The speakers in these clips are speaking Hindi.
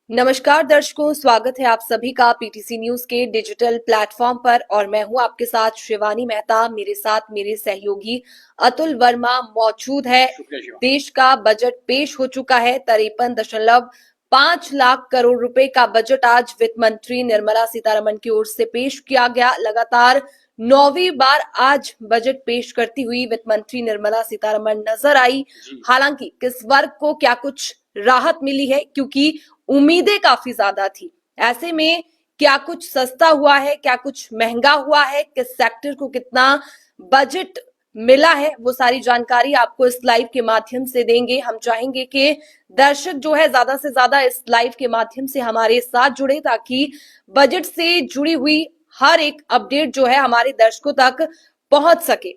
नमस्कार दर्शकों, स्वागत है आप सभी का पीटीसी न्यूज के डिजिटल प्लेटफॉर्म पर। और मैं हूं आपके साथ शिवानी मेहता। मेरे साथ मेरे सहयोगी अतुल वर्मा मौजूद है। देश का बजट पेश हो चुका है। 53.5 लाख करोड़ रुपए का बजट आज वित्त मंत्री निर्मला सीतारमण की ओर से पेश किया गया। लगातार 9वीं बार आज बजट पेश करती हुई वित्त मंत्री निर्मला सीतारमण नजर आई। हालांकि किस वर्ग को क्या कुछ राहत मिली है, क्योंकि उम्मीदें काफी ज्यादा थी। ऐसे में क्या कुछ सस्ता हुआ है, क्या कुछ महंगा हुआ है, किस सेक्टर को कितना बजट मिला है, वो सारी जानकारी आपको इस लाइव के माध्यम से देंगे। हम चाहेंगे कि दर्शक जो है ज्यादा से ज्यादा इस लाइव के माध्यम से हमारे साथ जुड़े, ताकि बजट से जुड़ी हुई हर एक अपडेट जो है हमारे दर्शकों तक पहुंच सके।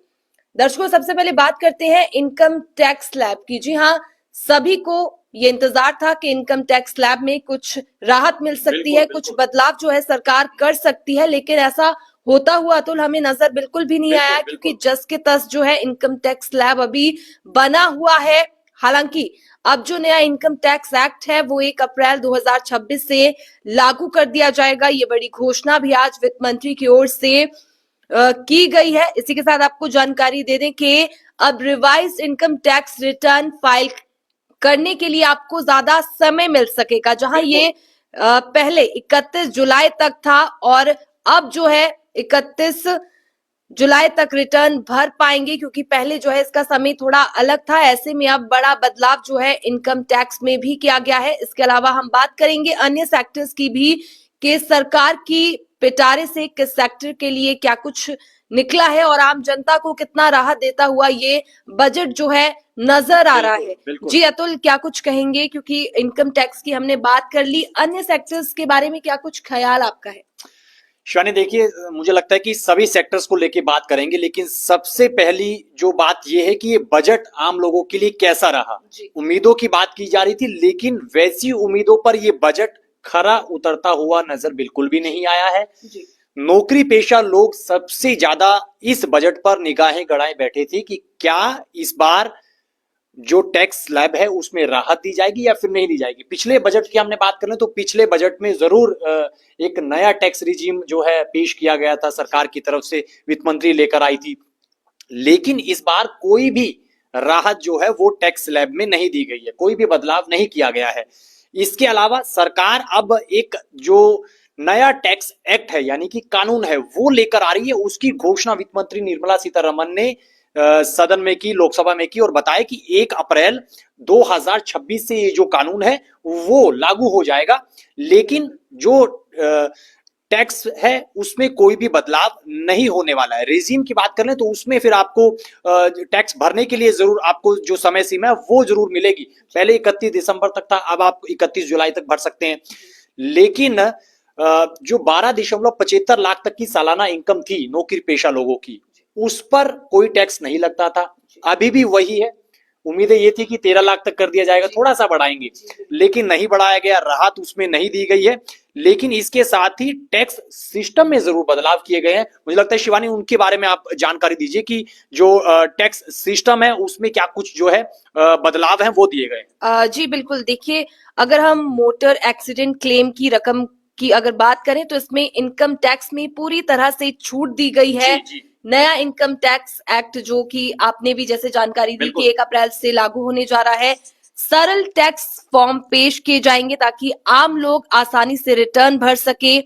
दर्शकों, सबसे पहले बात करते हैं इनकम टैक्स स्लैब की। जी हाँ, सभी को ये इंतजार था कि इनकम टैक्स स्लैब में कुछ राहत मिल सकती है, कुछ बदलाव जो है सरकार कर सकती है, लेकिन ऐसा होता हुआ अतुल हमें नजर बिल्कुल भी नहीं आया, क्योंकि जस के तस जो है इनकम टैक्स स्लैब अभी बना हुआ है। हालांकि अब जो नया इनकम टैक्स एक्ट है वो 1 अप्रैल 2026 से लागू कर दिया जाएगा। ये बड़ी घोषणा भी आज वित्त मंत्री की ओर से की गई है। इसी के साथ आपको जानकारी दे दें कि अब revise income tax return file करने के लिए आपको ज्यादा समय मिल सकेगा। जहां ये पहले 31 जुलाई तक था, और अब जो है 31 जुलाई तक रिटर्न भर पाएंगे, क्योंकि पहले जो है इसका समय थोड़ा अलग था। ऐसे में अब बड़ा बदलाव जो है इनकम टैक्स में भी किया गया है। इसके अलावा हम बात करेंगे अन्य सेक्टर्स की भी, कि सरकार की पिटारे से किस सेक्टर के लिए क्या कुछ निकला है और आम जनता को कितना राहत देता हुआ ये बजट जो है नजर आ रहा है। जी अतुल, क्या कुछ कहेंगे? क्योंकि इनकम टैक्स की हमने बात कर ली, अन्य सेक्टर्स के बारे में क्या कुछ ख्याल आपका है? शिवानी, देखिए, मुझे लगता है कि सभी सेक्टर्स को लेके बात करेंगे, लेकिन सबसे पहली जो बात यह है कि ये बजट आम लोगों के लिए कैसा रहा। उम्मीदों की बात की जा रही थी, लेकिन वैसी उम्मीदों पर ये बजट खरा उतरता हुआ नजर बिल्कुल भी नहीं आया है। नौकरी पेशा लोग सबसे ज्यादा इस बजट पर निगाहें गड़ाए बैठे थे कि क्या इस बार जो टैक्स स्लैब है उसमें राहत दी जाएगी या फिर नहीं दी जाएगी। पिछले बजट की हमने बात करें तो पिछले बजट में जरूर एक नया टैक्स रिजीम जो है पेश किया गया था, सरकार की तरफ से वित्त मंत्री लेकर आई थी, लेकिन इस बार कोई भी राहत जो है वो टैक्स स्लैब में नहीं दी गई है, कोई भी बदलाव नहीं किया गया है। इसके अलावा सरकार अब एक जो नया टैक्स एक्ट है यानी कि कानून है वो लेकर आ रही है। उसकी घोषणा वित्त मंत्री निर्मला सीतारमण ने सदन में की, लोकसभा में की, और बताया कि 1 अप्रैल 2026 से ये जो कानून है वो लागू हो जाएगा, लेकिन जो टैक्स है उसमें कोई भी बदलाव नहीं होने वाला है। रेजिम की बात कर लें तो उसमें फिर आपको टैक्स भरने के लिए जरूर आपको जो समय सीमा है वो जरूर मिलेगी। पहले 31 दिसंबर तक था, अब आप 31 जुलाई तक भर सकते हैं। लेकिन जो 12.75 लाख तक की सालाना इनकम थी नौकरी पेशा लोगों की, उस पर कोई टैक्स नहीं लगता था। अभी भी वही है। उम्मीदें ये थी कि 13 लाख तक कर दिया जाएगा, थोड़ा सा बढ़ाएंगे, लेकिन नहीं बढ़ाया गया, राहत उसमें नहीं दी गई है। लेकिन इसके साथ ही टैक्स सिस्टम में जरूर बदलाव किए गए हैं। मुझे लगता है शिवानी, उनके बारे में आप जानकारी दीजिए कि जो टैक्स सिस्टम है उसमें क्या कुछ जो है बदलाव है वो दिए गए। जी बिल्कुल, देखिए, अगर हम मोटर एक्सीडेंट क्लेम की रकम की अगर बात करें तो इसमें इनकम टैक्स में पूरी तरह से छूट दी गई है। नया इनकम टैक्स एक्ट जो कि आपने भी जैसे जानकारी दी कि 1 अप्रैल से लागू होने जा रहा है। सरल टैक्स फॉर्म पेश किए जाएंगे ताकि आम लोग आसानी से रिटर्न भर सके।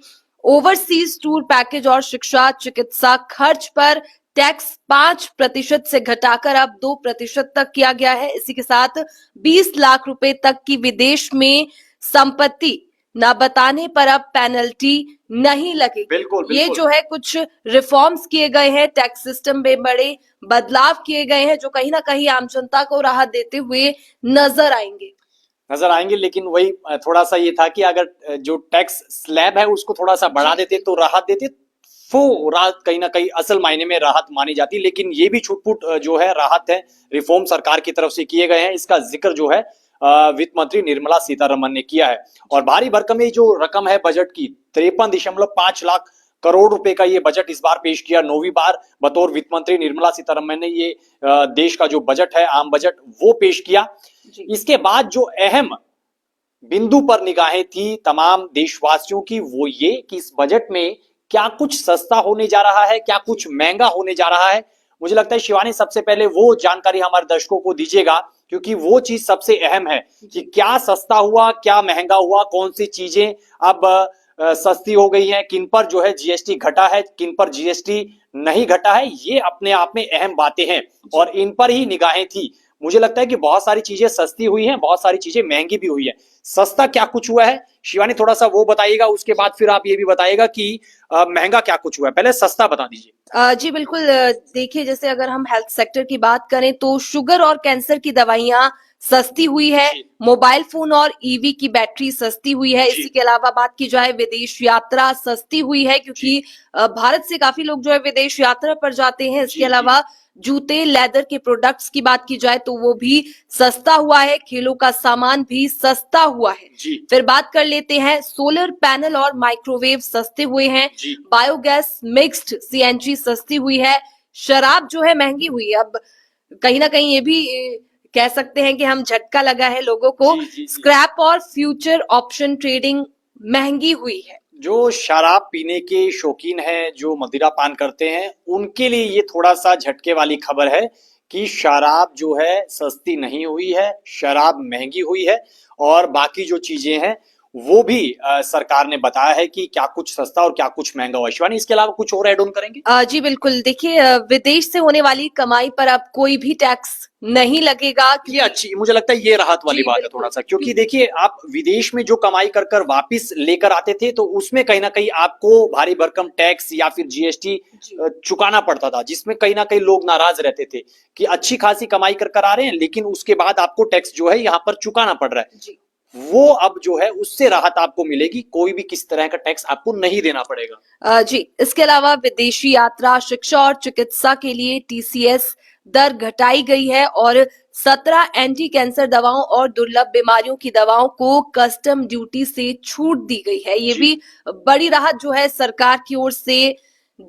ओवरसीज टूर पैकेज और शिक्षा चिकित्सा खर्च पर टैक्स 5% से घटाकर अब 2% तक किया गया है। इसी के साथ 20 लाख रुपए तक की विदेश में संपत्ति न बताने पर अब पेनल्टी नहीं लगेगी। बिल्कुल। ये जो है कुछ रिफॉर्म्स किए गए हैं, टैक्स सिस्टम में बड़े बदलाव किए गए हैं, जो कहीं ना कहीं आम जनता को राहत देते हुए नजर आएंगे। लेकिन वही थोड़ा सा ये था कि अगर जो टैक्स स्लैब है उसको थोड़ा सा बढ़ा देते तो राहत देते, वो राहत कहीं ना कहीं असल मायने में राहत मानी जाती। लेकिन ये भी छुटपुट जो है राहत है, रिफॉर्म सरकार की तरफ से किए गए हैं, इसका जिक्र जो है वित्त मंत्री निर्मला सीतारमण ने किया है। और भारी भरकम ये जो रकम है बजट की, 53.5 लाख करोड़ रुपए का ये बजट इस बार पेश किया। 9वीं बार बतौर वित्त मंत्री निर्मला सीतारमण ने ये देश का जो बजट है, आम बजट, वो पेश किया। इसके बाद जो अहम बिंदु पर निगाहें थी तमाम देशवासियों की, वो ये कि इस बजट में क्या कुछ सस्ता होने जा रहा है, क्या कुछ महंगा होने जा रहा है। मुझे लगता है शिवानी सबसे पहले वो जानकारी हमारे दर्शकों को दीजिएगा, क्योंकि वो चीज सबसे अहम है कि क्या सस्ता हुआ, क्या महंगा हुआ, कौन सी चीजें अब सस्ती हो गई हैं, किन पर जो है जीएसटी घटा है, किन पर जीएसटी नहीं घटा है। ये अपने आप में अहम बातें हैं और इन पर ही निगाहें थी। मुझे लगता है कि बहुत सारी चीजें सस्ती हुई हैं, बहुत सारी चीजें महंगी भी हुई है। सस्ता क्या कुछ हुआ है शिवानी, थोड़ा सा वो बताइएगा, उसके बाद फिर आप ये भी बताइएगा कि महंगा क्या कुछ हुआ है। पहले सस्ता बता दीजिए। जी बिल्कुल। देखिए, जैसे अगर हम हेल्थ सेक्टर की बात करें तो शुगर और कैंसर की दवाइयां सस्ती हुई है, मोबाइल फोन और ईवी की बैटरी सस्ती हुई है। इसी के अलावा बात की जाए विदेश यात्रा सस्ती हुई है, क्योंकि भारत से काफी लोग जो है विदेश यात्रा पर जाते हैं। इसके अलावा जूते, लेदर के प्रोडक्ट्स की बात की जाए तो वो भी सस्ता हुआ है, खेलों का सामान भी सस्ता हुआ है। फिर बात कर लेते हैं सोलर पैनल और माइक्रोवेव सस्ते हुए हैं, बायोगैस, मिक्स्ड सीएनजी सस्ती हुई है, शराब जो है महंगी हुई है। अब कहीं ना कहीं ये भी कह सकते हैं कि हम झटका लगा है लोगों को। स्क्रैप और फ्यूचर ऑप्शन ट्रेडिंग महंगी हुई है। जो शराब पीने के शौकीन हैं, जो मदिरा पान करते हैं, उनके लिए ये थोड़ा सा झटके वाली खबर है कि शराब जो है सस्ती नहीं हुई है, शराब महंगी हुई है। और बाकी जो चीजें हैं वो भी सरकार ने बताया है कि क्या कुछ सस्ता और क्या कुछ महंगा हुआ। शिवानी, इसके अलावा कुछ और ऐड ऑन करेंगे? जी बिल्कुल। देखिए, विदेश से होने वाली कमाई पर अब कोई भी टैक्स नहीं लगेगा। ये अच्छी, मुझे लगता है ये राहत वाली बात है थोड़ा सा, क्योंकि देखिए आप विदेश में जो कमाई कर कर वापिस लेकर आते थे तो उसमें कहीं ना कहीं आपको भारी भरकम टैक्स या फिर जीएसटी चुकाना पड़ता था, जिसमें कहीं ना कहीं लोग नाराज रहते थे कि अच्छी खासी कमाई कर कर आ रहे हैं लेकिन उसके बाद आपको टैक्स जो है यहाँ पर चुकाना पड़ रहा है। वो अब जो है उससे राहत आपको मिलेगी, कोई भी किस तरह का टैक्स आपको नहीं देना पड़ेगा। जी, इसके अलावा विदेशी यात्रा, शिक्षा और चिकित्सा के लिए टीसीएस दर घटाई गई है और 17 एंटी कैंसर दवाओं और दुर्लभ बीमारियों की दवाओं को कस्टम ड्यूटी से छूट दी गई है। ये भी बड़ी राहत जो है सरकार की ओर से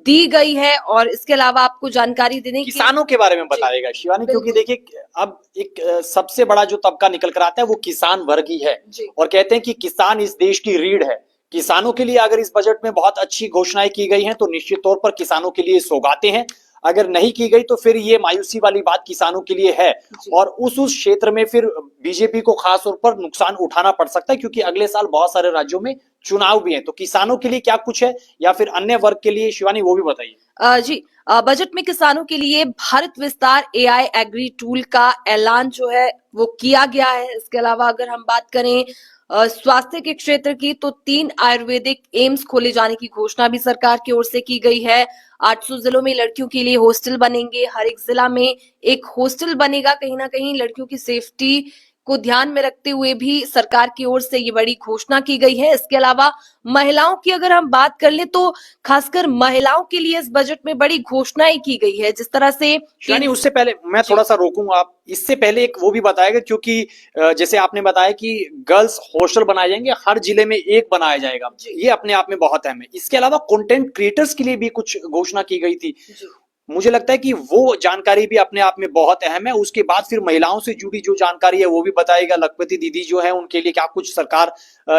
दी गई है। और इसके अलावा आपको जानकारी देने की किसानों के बारे में बताएगा शिवानी, क्योंकि देखिए अब एक सबसे बड़ा जो तबका निकल कर आता है वो किसान वर्ग ही है। और कहते हैं कि किसान इस देश की रीढ़ है। किसानों के लिए अगर इस बजट में बहुत अच्छी घोषणाएं की गई हैं तो निश्चित तौर पर किसानों के लिए सौगातें हैं, अगर नहीं की गई तो फिर ये मायूसी वाली बात किसानों के लिए है। और उस क्षेत्र में फिर बीजेपी को खास तौर पर नुकसान उठाना पड़ सकता है, क्योंकि अगले साल बहुत सारे राज्यों में चुनाव भी है। तो किसानों के लिए क्या कुछ है या फिर अन्य वर्ग के लिए शिवानी, वो भी बताइए। जी, बजट में किसानों के लिए भारत विस्तार एआई एग्री टूल का ऐलान जो है वो किया गया है। इसके अलावा अगर हम बात करें स्वास्थ्य के क्षेत्र की तो 3 आयुर्वेदिक एम्स खोले जाने की घोषणा भी सरकार की ओर से की गई है। 800 जिलों में लड़कियों के लिए हॉस्टल बनेंगे, हर एक जिला में एक हॉस्टल बनेगा। कहीं ना कहीं लड़कियों की सेफ्टी को ध्यान में रखते हुए भी सरकार की ओर से ये बड़ी घोषणा की गई है। इसके अलावा महिलाओं की अगर हम बात कर ले तो खासकर महिलाओं के लिए इस बजट में बड़ी घोषणाएं की गई है। जिस तरह से यानी उससे पहले मैं थोड़ा सा रोकूंगा, आप इससे पहले एक वो भी बताएगा, क्योंकि जैसे आपने बताया कि गर्ल्स हॉस्टल बनाए जाएंगे, हर जिले में एक बनाया जाएगा, ये अपने आप में बहुत अहम है। इसके अलावा कंटेंट क्रिएटर्स के लिए भी कुछ घोषणा की गई थी। मुझे लगता है कि वो जानकारी भी अपने आप में बहुत अहम है। उसके बाद फिर महिलाओं से जुड़ी जो जानकारी है वो भी बताएगा। लखपति दीदी जो है उनके लिए क्या कुछ सरकार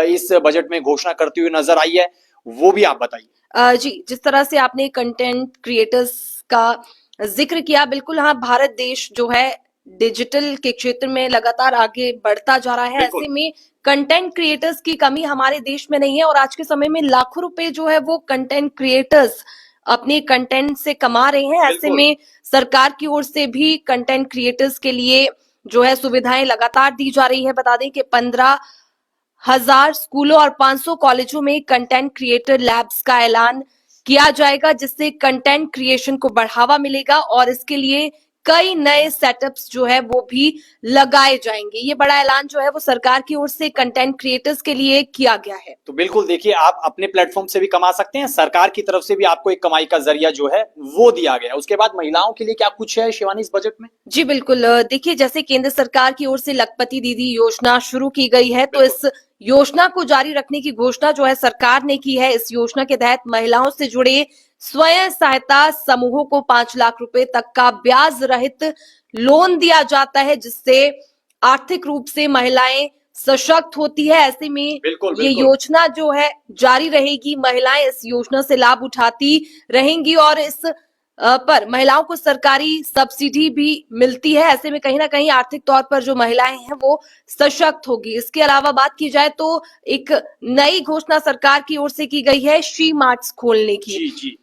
इस बजट में घोषणा करती हुई नजर आई है, वो भी आप बताइए। जी, जिस तरह से आपने कंटेंट क्रिएटर्स का जिक्र किया, बिल्कुल हाँ, भारत देश जो है डिजिटल के क्षेत्र में लगातार आगे बढ़ता जा रहा है। ऐसे में कंटेंट क्रिएटर्स की कमी हमारे देश में नहीं है और आज के समय में लाखों रुपए जो है वो कंटेंट क्रिएटर्स अपने कंटेंट से कमा रहे हैं। ऐसे में सरकार की ओर से भी कंटेंट क्रिएटर्स के लिए जो है सुविधाएं लगातार दी जा रही है। बता दें कि 15,000 स्कूलों और 500 कॉलेजों में कंटेंट क्रिएटर लैब्स का ऐलान किया जाएगा, जिससे कंटेंट क्रिएशन को बढ़ावा मिलेगा और इसके लिए कई नए सेटअप्स जो है वो भी लगाए जाएंगे। ये बड़ा ऐलान जो है वो सरकार की ओर से कंटेंट क्रिएटर्स के लिए किया गया है। तो बिल्कुल देखिए, आप अपने प्लेटफॉर्म से भी कमा सकते हैं, सरकार की तरफ से भी आपको एक कमाई का जरिया जो है वो दिया गया है। उसके बाद महिलाओं के लिए क्या कुछ है शिवानी इस बजट में? जी बिल्कुल। देखिए, जैसे केंद्र सरकार की ओर से लखपति दीदी योजना शुरू की गई है, तो इस योजना को जारी रखने की घोषणा जो है सरकार ने की है। इस योजना के तहत महिलाओं से जुड़े स्वयं सहायता समूहों को 5 लाख रुपए तक का ब्याज रहित लोन दिया जाता है, जिससे आर्थिक रूप से महिलाएं सशक्त होती है। ऐसे में बिल्कुल ये बिल्कुल योजना जो है जारी रहेगी, महिलाएं इस योजना से लाभ उठाती रहेंगी और इस पर महिलाओं को सरकारी सब्सिडी भी मिलती है। ऐसे में कहीं ना कहीं आर्थिक तौर पर जो महिलाएं हैं वो सशक्त होगी। इसके अलावा बात की जाए तो एक नई घोषणा सरकार की ओर से की गई है शी मार्ट्स खोलने की। जी जी।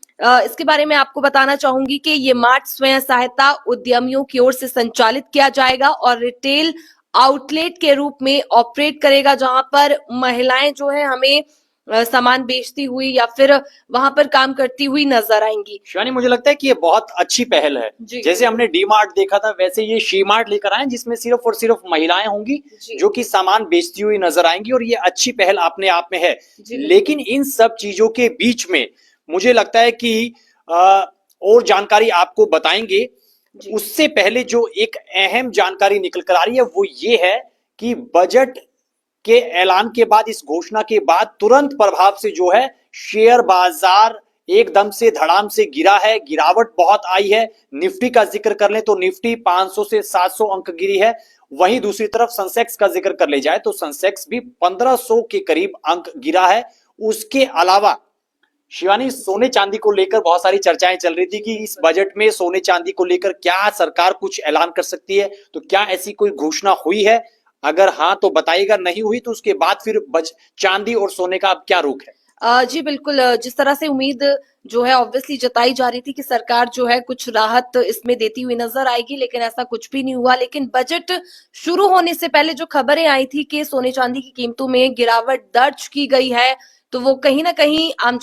इसके बारे में आपको बताना चाहूंगी कि ये मार्ट स्वयं सहायता उद्यमियों की ओर से संचालित किया जाएगा और रिटेल आउटलेट के रूप में ऑपरेट करेगा, जहां पर महिलाएं जो है हमें सामान बेचती हुई या फिर वहां पर काम करती हुई नजर आएंगी। शिवानी, मुझे लगता है कि ये बहुत अच्छी पहल है। जी। जैसे हमने डी मार्ट देखा था, वैसे ये शी मार्ट लेकर आए जिसमें सिर्फ और सिर्फ महिलाएं होंगी जी। जो कि सामान बेचती हुई नजर आएंगी, और ये अच्छी पहल अपने आप में है। जी, लेकिन इन सब चीजों के बीच में मुझे लगता है कि और जानकारी आपको बताएंगे। जी। उससे पहले जो एक अहम जानकारी निकल कर आ रही है वो ये है कि बजट के ऐलान के बाद, इस घोषणा के बाद तुरंत प्रभाव से जो है शेयर बाजार एकदम से धड़ाम से गिरा है, गिरावट बहुत आई है। निफ्टी का जिक्र कर ले तो निफ्टी 500 से 700 अंक गिरी है। वहीं दूसरी तरफ सेंसेक्स का जिक्र कर ले जाए तो सेंसेक्स भी 1500 के करीब अंक गिरा है। उसके अलावा शिवानी, सोने चांदी को लेकर बहुत सारी चर्चाएं चल रही थी कि इस बजट में सोने चांदी को लेकर क्या सरकार कुछ ऐलान कर सकती है, तो क्या ऐसी कोई घोषणा हुई है? अगर हाँ तो बताइएगा, नहीं हुई तो उसके बाद फिर चांदी और सोने का अब क्या रुख है? जी बिल्कुल। जिस तरह से उम्मीद जो है ऑब्वियसली जताई जा रही थी कि सरकार जो है कुछ राहत इसमें देती हुई नजर आएगी, लेकिन ऐसा कुछ भी नहीं हुआ। लेकिन बजट शुरू होने से पहले जो खबरें आई थी कि सोने चांदी की कीमतों में गिरावट दर्ज की गई है, तो वो कहीं ना कहीं आम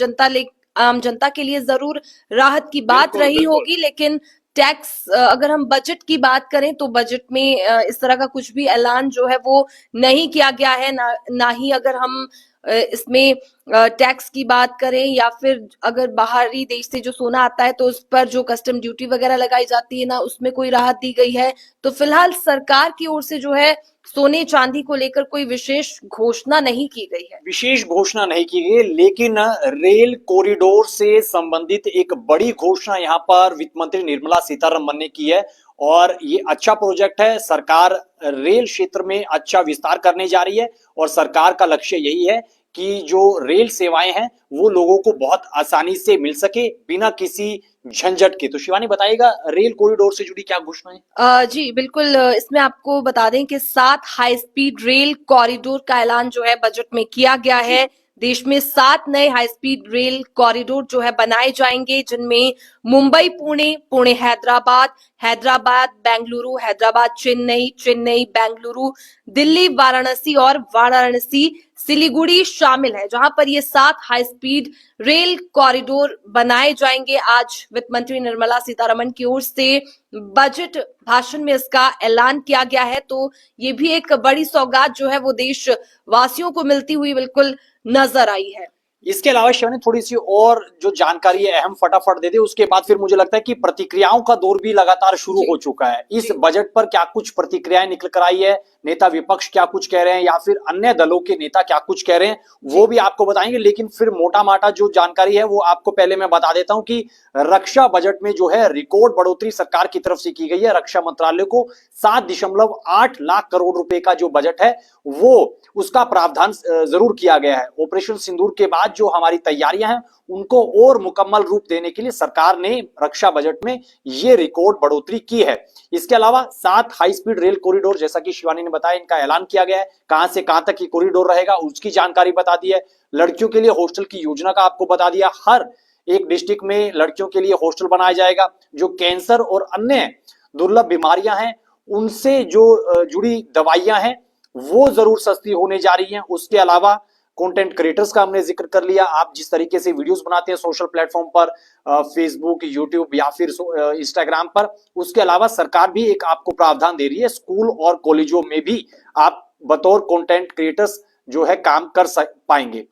जनता के लिए जरूर राहत की बात बिल्कुल रही बिल्कुल। होगी। लेकिन टैक्स, अगर हम बजट की बात करें तो बजट में इस तरह का कुछ भी ऐलान जो है वो नहीं किया गया है। ना ही अगर हम इसमें टैक्स की बात करें या फिर अगर बाहरी देश से जो सोना आता है तो उस पर जो कस्टम ड्यूटी वगैरह लगाई जाती है ना, उसमें कोई राहत दी गई है। तो फिलहाल सरकार की ओर से जो है सोने चांदी को लेकर कोई विशेष घोषणा नहीं की गई है। विशेष घोषणा नहीं की गई, लेकिन रेल कॉरिडोर से संबंधित एक बड़ी घोषणा यहां पर वित्त मंत्री निर्मला सीतारमण ने की है। और ये अच्छा प्रोजेक्ट है। सरकार रेल क्षेत्र में अच्छा विस्तार करने जा रही है और सरकार का लक्ष्य यही है कि जो रेल सेवाएं हैं वो लोगों को बहुत आसानी से मिल सके बिना किसी झंझट के। तो शिवानी बताइएगा, रेल कॉरिडोर से जुड़ी क्या घोषणा है? जी बिल्कुल। इसमें आपको बता दें कि 7 हाई स्पीड रेल कॉरिडोर का ऐलान जो है बजट में किया गया है। देश में 7 नए हाई स्पीड रेल कॉरिडोर जो है बनाए जाएंगे, जिनमें मुंबई पुणे, पुणे हैदराबाद, हैदराबाद बेंगलुरु, हैदराबाद चेन्नई, चेन्नई बेंगलुरु, दिल्ली वाराणसी और वाराणसी सिलीगुड़ी शामिल है, जहां पर ये 7 हाई स्पीड रेल कॉरिडोर बनाए जाएंगे। आज वित्त मंत्री निर्मला सीतारमण की ओर से बजट भाषण में इसका ऐलान किया गया है। तो ये भी एक बड़ी सौगात जो है वो देशवासियों को मिलती हुई बिल्कुल नजर आई है। इसके अलावा शिवानी, थोड़ी सी और जो जानकारी है अहम फटाफट दे दे, उसके बाद फिर मुझे लगता है कि प्रतिक्रियाओं का दौर भी लगातार शुरू हो चुका है। इस बजट पर क्या कुछ प्रतिक्रियाएं निकल कर आई है, नेता विपक्ष क्या कुछ कह रहे हैं या फिर अन्य दलों के नेता क्या कुछ कह रहे हैं, वो भी आपको बताएंगे। लेकिन फिर मोटा माटा जो जानकारी है वो आपको पहले मैं बता देता हूं कि रक्षा बजट में जो है रिकॉर्ड बढ़ोतरी सरकार की तरफ से की गई है। रक्षा मंत्रालय को 7.8 लाख करोड़ रुपए का जो बजट है वो उसका प्रावधान जरूर किया गया है। ऑपरेशन सिंदूर के बाद जो हमारी तैयारियां हैं उनको और मुकम्मल रूप देने के लिए सरकार ने रक्षा बजट में ये रिकॉर्ड बढ़ोतरी की है। इसके अलावा 7 हाई स्पीड रेल कॉरिडोर, जैसा कि शिवानी ने बताया, इनका ऐलान किया गया है। कहां से कहां तक ये कॉरिडोर रहेगा उसकी जानकारी बता दी है। लड़कियों के लिए हॉस्टल की योजना का आपको बता दिया। हर एक डिस्ट्रिक्ट में लड़कियों के लिए हॉस्टल बनाया जाएगा। जो कैंसर और अन्य दुर्लभ बीमारियां हैं उनसे जो जुड़ी दवाइयां हैं वो जरूर सस्ती होने जा रही हैं। उसके अलावा कंटेंट क्रिएटर्स का हमने जिक्र कर लिया। आप जिस तरीके से वीडियोस बनाते हैं सोशल प्लेटफॉर्म पर, फेसबुक, यूट्यूब या फिर इंस्टाग्राम पर, उसके अलावा सरकार भी एक आपको प्रावधान दे रही है। स्कूल और कॉलेजों में भी आप बतौर कंटेंट क्रिएटर्स जो है काम कर पाएंगे।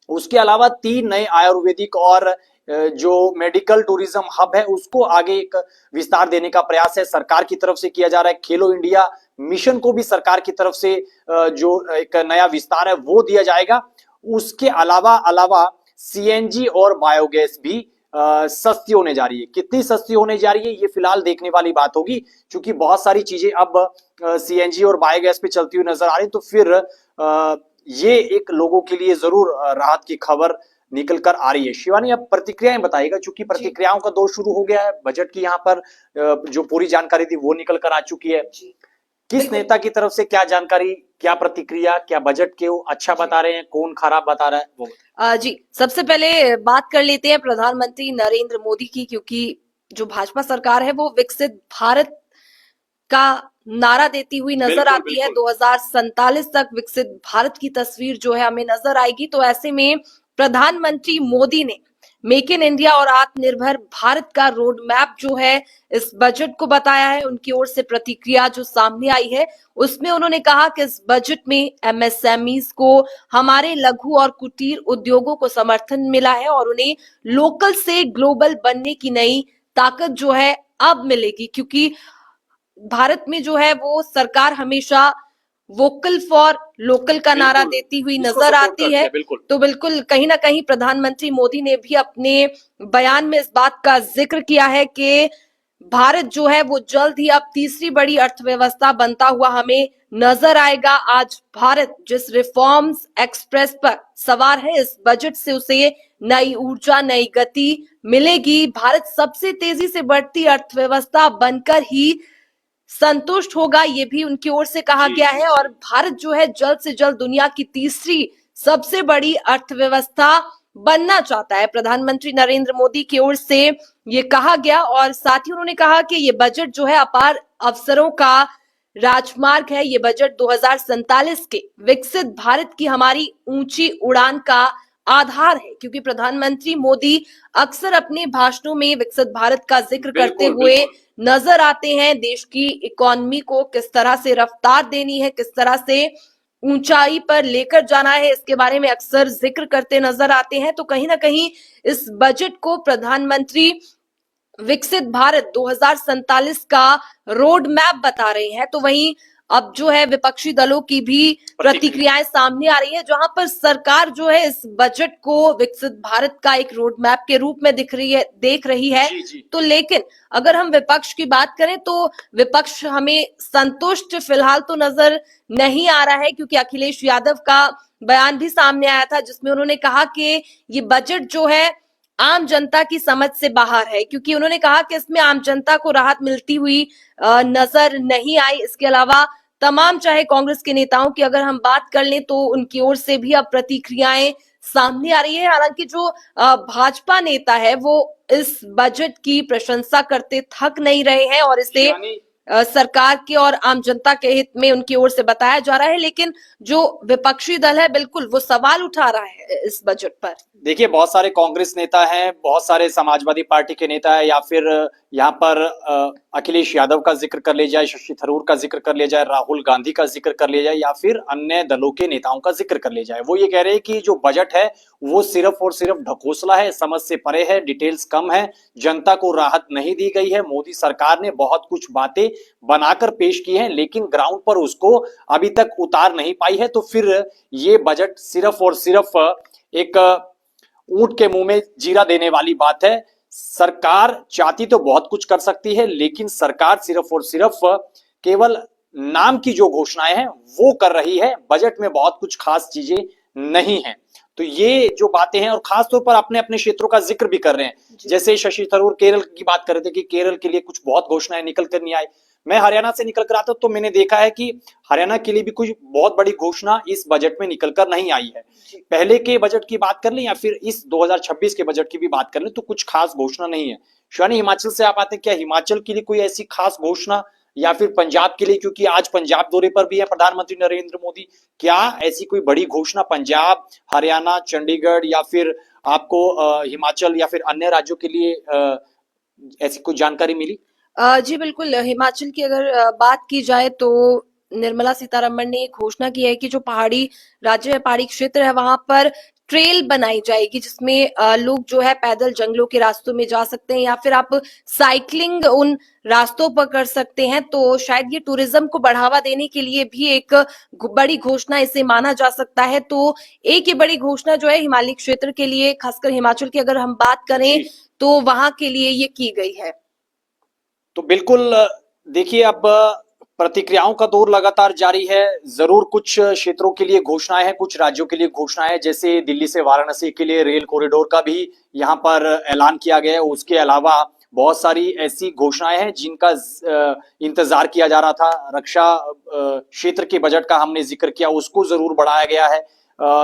उसके अलावा 3 नए आयुर्वेदिक और जो मेडिकल टूरिज्म हब है उसको आगे एक विस्तार देने का प्रयास है सरकार की तरफ से किया जा रहा है। खेलो इंडिया मिशन को भी सरकार की तरफ से जो एक नया विस्तार है वो दिया जाएगा। उसके अलावा सीएनजी और बायोगैस भी सस्ती होने जा रही है। कितनी सस्ती होने जा रही है ये फिलहाल देखने वाली बात होगी, क्योंकि बहुत सारी चीजें अब सीएनजी और बायोगैस पे चलती हुई नजर आ रही है। तो फिर ये एक लोगों के लिए जरूर राहत की खबर निकल कर आ रही है। शिवानी, अब प्रतिक्रियाएं बताइएगा, क्योंकि प्रतिक्रियाओं का दौर शुरू हो गया है। बजट की यहाँ पर जो पूरी जानकारी थी वो निकल कर आ चुकी है। किस नेता की तरफ से क्या जानकारी, क्या प्रतिक्रिया, क्या बजट के वो अच्छा बता रहे हैं, कौन खराब बता रहा है, वो जी, सबसे पहले बात कर लेते हैं प्रधानमंत्री नरेंद्र मोदी की, क्योंकि जो भाजपा सरकार है वो विकसित भारत का नारा देती हुई नजर आती है। 2047 तक विकसित भारत की तस्वीर जो है हमें नजर आएगी। तो ऐसे में प्रधानमंत्री मोदी ने मेक इन इंडिया और आत्मनिर्भर भारत का रोड मैप जो है इस बजट को बताया है। उनकी ओर से प्रतिक्रिया जो सामने आई है उसमें उन्होंने कहा कि इस बजट में एमएसएमईज को, हमारे लघु और कुटीर उद्योगों को समर्थन मिला है और उन्हें लोकल से ग्लोबल बनने की नई ताकत जो है अब मिलेगी, क्योंकि भारत में जो है वो सरकार हमेशा वोकल फॉर लोकल का नारा देती हुई नजर आती है। तो बिल्कुल कहीं ना कहीं प्रधानमंत्री मोदी ने भी अपने बयान में इस बात का जिक्र किया है कि भारत जो है वो जल्द ही अब तीसरी बड़ी अर्थव्यवस्था बनता हुआ हमें नजर आएगा। आज भारत जिस रिफॉर्म्स एक्सप्रेस पर सवार है, इस बजट से उसे नई ऊर्जा, नई गति मिलेगी। भारत सबसे तेजी से बढ़ती अर्थव्यवस्था बनकर ही संतुष्ट होगा, ये भी उनकी ओर से कहा गया है। और भारत जो है जल्द से जल्द दुनिया की तीसरी सबसे बड़ी अर्थव्यवस्था बनना चाहता है। प्रधानमंत्री नरेंद्र मोदी की ओर से ये कहा गया और साथ ही उन्होंने कहा कि ये बजट जो है अपार अवसरों का राजमार्ग है। ये बजट 2047 के विकसित भारत की हमारी ऊंची उड़ान का आधार है, क्योंकि प्रधानमंत्री मोदी अक्सर अपने भाषणों में विकसित भारत का जिक्र करते हुए नजर आते हैं। देश की इकोनॉमी को किस तरह से रफ्तार देनी है, किस तरह से ऊंचाई पर लेकर जाना है, इसके बारे में अक्सर जिक्र करते नजर आते हैं। तो कहीं ना कहीं इस बजट को प्रधानमंत्री विकसित भारत 2047 का रोड मैप बता रहे हैं। तो वहीं अब जो है विपक्षी दलों की भी प्रतिक्रियाएं सामने आ रही है, जहां पर सरकार जो है इस बजट को विकसित भारत का एक रोड मैप के रूप में देख रही है। तो लेकिन अगर हम विपक्ष की बात करें तो विपक्ष हमें संतुष्ट फिलहाल तो नजर नहीं आ रहा है, क्योंकि अखिलेश यादव का बयान भी सामने आया था जिसमें उन्होंने कहा कि ये बजट जो है आम जनता की समझ से बाहर है, क्योंकि उन्होंने कहा कि इसमें आम जनता को राहत मिलती हुई नजर नहीं आई। इसके अलावा तमाम, चाहे कांग्रेस के नेताओं की अगर हम बात कर लें तो उनकी ओर से भी अब प्रतिक्रियाएं सामने आ रही है। हालांकि जो भाजपा नेता है वो इस बजट की प्रशंसा करते थक नहीं रहे हैं और इसे सरकार के और आम जनता के हित में उनकी ओर से बताया जा रहा है। लेकिन जो विपक्षी दल है बिल्कुल वो सवाल उठा रहा है इस बजट पर। देखिए, बहुत सारे कांग्रेस नेता हैं, बहुत सारे समाजवादी पार्टी के नेता है, या फिर यहाँ पर अखिलेश यादव का जिक्र कर लिया जाए, शशि थरूर का जिक्र कर लिया जाए, राहुल गांधी का जिक्र कर लिया जाए, या फिर अन्य दलों के नेताओं का जिक्र कर लिया जाए। वो ये कह रहे हैं कि जो बजट है वो सिर्फ और सिर्फ ढकोसला है, समझ से परे है, डिटेल्स कम है, जनता को राहत नहीं दी गई है। मोदी सरकार ने बहुत कुछ बातें बनाकर पेश की हैं, लेकिन ग्राउंड पर उसको अभी तक उतार नहीं पाई है। तो फिर ये बजट सिर्फ और सिर्फ एक ऊंट के मुंह में जीरा देने वाली बात है। सरकार चाहती तो बहुत कुछ कर सकती है, लेकिन सरकार सिर्फ और सिर्फ केवल नाम की जो घोषणाएं हैं वो कर रही है। बजट में बहुत कुछ खास चीजें नहीं है। तो ये जो बातें हैं, और खास तौर पर अपने अपने क्षेत्रों का जिक्र भी कर रहे हैं। जैसे शशि थरूर केरल की बात कर रहे थे कि केरल के लिए कुछ बहुत घोषणाएं निकल कर नहीं आई। मैं हरियाणा से निकल कर आता हूं तो मैंने देखा है कि हरियाणा के लिए भी कुछ बहुत बड़ी घोषणा इस बजट में निकल कर नहीं आई है। पहले के बजट की बात कर लें या फिर इस 2026 के बजट की भी बात कर लें तो कुछ खास घोषणा नहीं है। शिवानी, हिमाचल से आप आते हैं, क्या हिमाचल के लिए कोई ऐसी खास घोषणा, या फिर पंजाब के लिए, क्योंकि आज पंजाब दौरे पर भी है प्रधानमंत्री नरेंद्र मोदी, क्या ऐसी कोई बड़ी घोषणा पंजाब, हरियाणा, चंडीगढ़ या फिर आपको हिमाचल या फिर अन्य राज्यों के लिए ऐसी कोई जानकारी मिली? जी बिल्कुल, हिमाचल की अगर बात की जाए तो निर्मला सीतारमण ने एक घोषणा की है कि जो पहाड़ी राज्य है, पहाड़ी क्षेत्र है, वहां पर ट्रेल बनाई जाएगी जिसमें लोग जो है पैदल जंगलों के रास्तों में जा सकते हैं या फिर आप साइकिलिंग उन रास्तों पर कर सकते हैं, तो शायद ये टूरिज्म को बढ़ावा देने के लिए भी एक बड़ी घोषणा इसे माना जा सकता है। तो एक ये बड़ी घोषणा जो है हिमालय क्षेत्र के लिए, खासकर हिमाचल की अगर हम बात करें तो वहां के लिए ये की गई है। तो बिल्कुल देखिए, अब प्रतिक्रियाओं का दौर लगातार जारी है। जरूर कुछ क्षेत्रों के लिए घोषणाएं हैं, कुछ राज्यों के लिए घोषणाएं, जैसे दिल्ली से वाराणसी के लिए रेल कॉरिडोर का भी यहाँ पर ऐलान किया गया है। उसके अलावा बहुत सारी ऐसी घोषणाएं हैं जिनका इंतजार किया जा रहा था। रक्षा क्षेत्र के बजट का हमने जिक्र किया, उसको जरूर बढ़ाया गया है।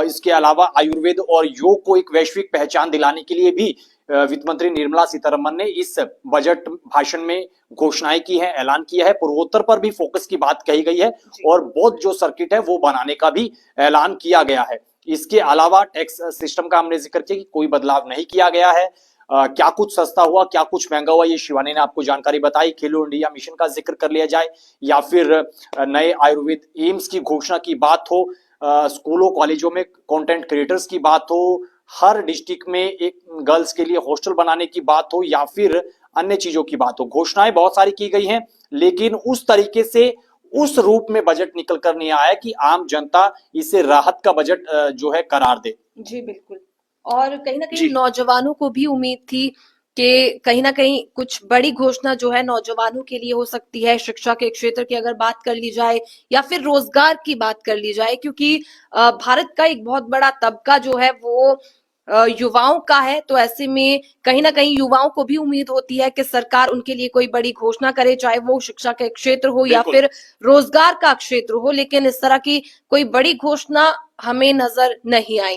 इसके अलावा आयुर्वेद और योग को एक वैश्विक पहचान दिलाने के लिए भी वित्त मंत्री निर्मला सीतारमण ने इस बजट भाषण में घोषणाएं की है, ऐलान किया है। पूर्वोत्तर पर भी फोकस की बात कही गई है और बौद्ध जो सर्किट है वो बनाने का भी ऐलान किया गया है। इसके अलावा टैक्स सिस्टम का हमने जिक्र किया कि कोई बदलाव नहीं किया गया है। क्या कुछ सस्ता हुआ, क्या कुछ महंगा हुआ, ये शिवानी ने आपको जानकारी बताई। खेलो इंडिया मिशन का जिक्र कर लिया जाए या फिर नए आयुर्वेद एम्स की घोषणा की बात हो, स्कूलों कॉलेजों में कंटेंट क्रिएटर्स की बात हो, हर डिस्ट्रिक्ट में एक गर्ल्स के लिए हॉस्टल बनाने की बात हो या फिर अन्य चीजों की बात हो, घोषणाएं बहुत सारी की गई हैं, लेकिन उस तरीके से उस रूप में बजट निकल कर नहीं आया कि आम जनता इसे राहत का बजट जो है करार दे। जी बिल्कुल। और कहीं ना कहीं नौजवानों को भी उम्मीद थी कि कहीं ना कहीं कुछ बड़ी घोषणा जो है नौजवानों के लिए हो सकती है। शिक्षा के क्षेत्र की अगर बात कर ली जाए या फिर रोजगार की बात कर ली जाए, क्योंकि भारत का एक बहुत बड़ा तबका जो है वो युवाओं का है, तो ऐसे में कहीं ना कहीं युवाओं को भी उम्मीद होती है कि सरकार उनके लिए कोई बड़ी घोषणा करे, चाहे वो शिक्षा के क्षेत्र हो या फिर रोजगार का क्षेत्र हो। लेकिन इस तरह की कोई बड़ी घोषणा हमें नजर नहीं आई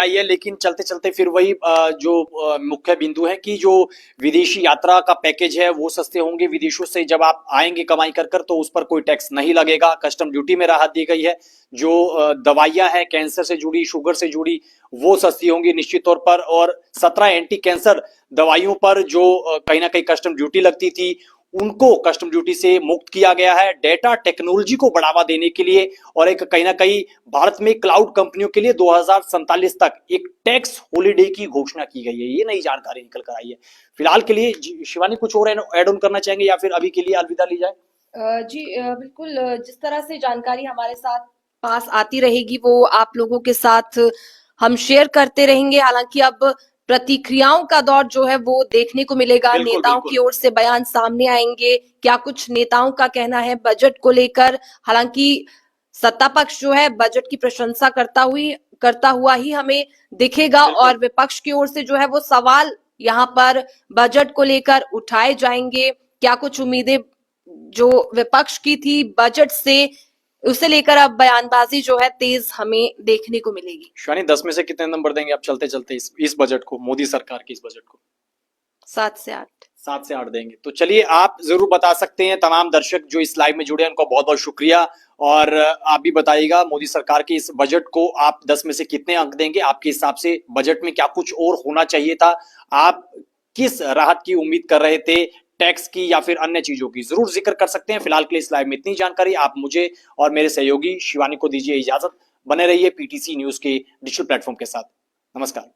है। लेकिन चलते चलते फिर वही जो मुख्य बिंदु है कि जो विदेशी यात्रा का पैकेज है वो सस्ते होंगे। विदेशों से जब आप आएंगे कमाई कर कर तो उस पर कोई टैक्स नहीं लगेगा। कस्टम ड्यूटी में राहत दी गई है। जो दवाइयां हैं कैंसर से जुड़ी, शुगर से जुड़ी, वो सस्ती होंगी निश्चित तौर पर। और 17 एंटी कैंसर दवाइयों पर जो कहीं ना कहीं कस्टम ड्यूटी लगती थी उनको कस्टम ड्यूटी से मुक्त किया गया है। डेटा टेक्नोलॉजी को बढ़ावा देने के लिए और एक कहीं ना कहीं भारत में क्लाउड कंपनियों के लिए 2047 तक एक टैक्स हॉलिडे की घोषणा की गई है। ये नई जानकारी निकल कर आई है। फिलहाल के लिए शिवानी कुछ और ऐड ऑन करना चाहेंगे या फिर अभी के लिए अलविदा ली जाए? जी बिल्कुल। जिस तरह से जानकारी हमारे साथ पास आती रहेगी वो आप लोगों के साथ हम शेयर करते रहेंगे। हालांकि अब प्रतिक्रियाओं का दौर जो है वो देखने को मिलेगा। नेताओं की ओर से बयान सामने आएंगे, क्या कुछ नेताओं का कहना है बजट को लेकर। हालांकि सत्ता पक्ष जो है बजट की प्रशंसा करता हुआ ही हमें दिखेगा और विपक्ष की ओर से जो है वो सवाल यहाँ पर बजट को लेकर उठाए जाएंगे। क्या कुछ उम्मीदें जो विपक्ष की थी बजट से, उसे लेकर अब बयानबाजी जो है तेज हमें देखने को मिलेगी। शिवानी 10 में से कितने नंबर देंगे आप चलते चलते इस बजट को, मोदी सरकार के इस बजट को? 7 से 8। 7 से 8 देंगे। तो चलिए आप जरूर बता सकते हैं। तमाम दर्शक जो इस लाइव में जुड़े हैं उनका बहुत बहुत शुक्रिया। और आप भी बताइएगा मोदी सरकार के इस बजट को आप 10 में से कितने अंक देंगे? आपके हिसाब से बजट में क्या कुछ और होना चाहिए था? आप किस राहत की उम्मीद कर रहे थे, टैक्स की या फिर अन्य चीजों की? जरूर जिक्र कर सकते हैं। फिलहाल के लिए इस लाइव में इतनी जानकारी। आप मुझे और मेरे सहयोगी शिवानी को दीजिए इजाजत। बने रहिए पीटीसी न्यूज के डिजिटल प्लेटफॉर्म के साथ। नमस्कार।